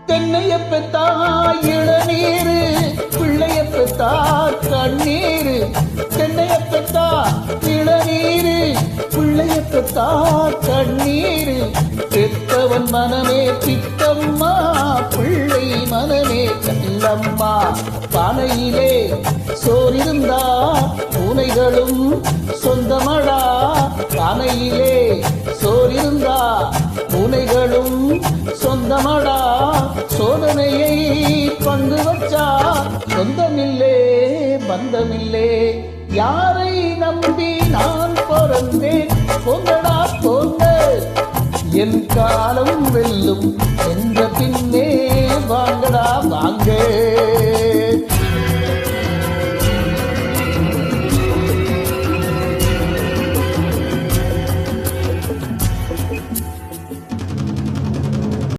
தென்னைய பெத்தா இளநீரு, பிள்ளைய பெத்தா கண்ணீரு. தென்னைய பெத்தா இளநீரு, பிள்ளைய பெத்தா கண்ணீரு. பெத்தவன் மனமே பித்தம்மா, பிள்ளை மனமே கல்லம்மா. பானையிலே சோறிருந்தா பூனைகளும் சொந்தமடா. பானையிலே சோறிருந்தா பூனைகளும் சொந்தமடா. சோதனையை பங்கு வச்சா சொந்தமில்லே பந்தமில்லே. யாரை நம்பி நான் பிறந்தேன்? போங்கடா போங்க, என் காலம் வெல்லும் என்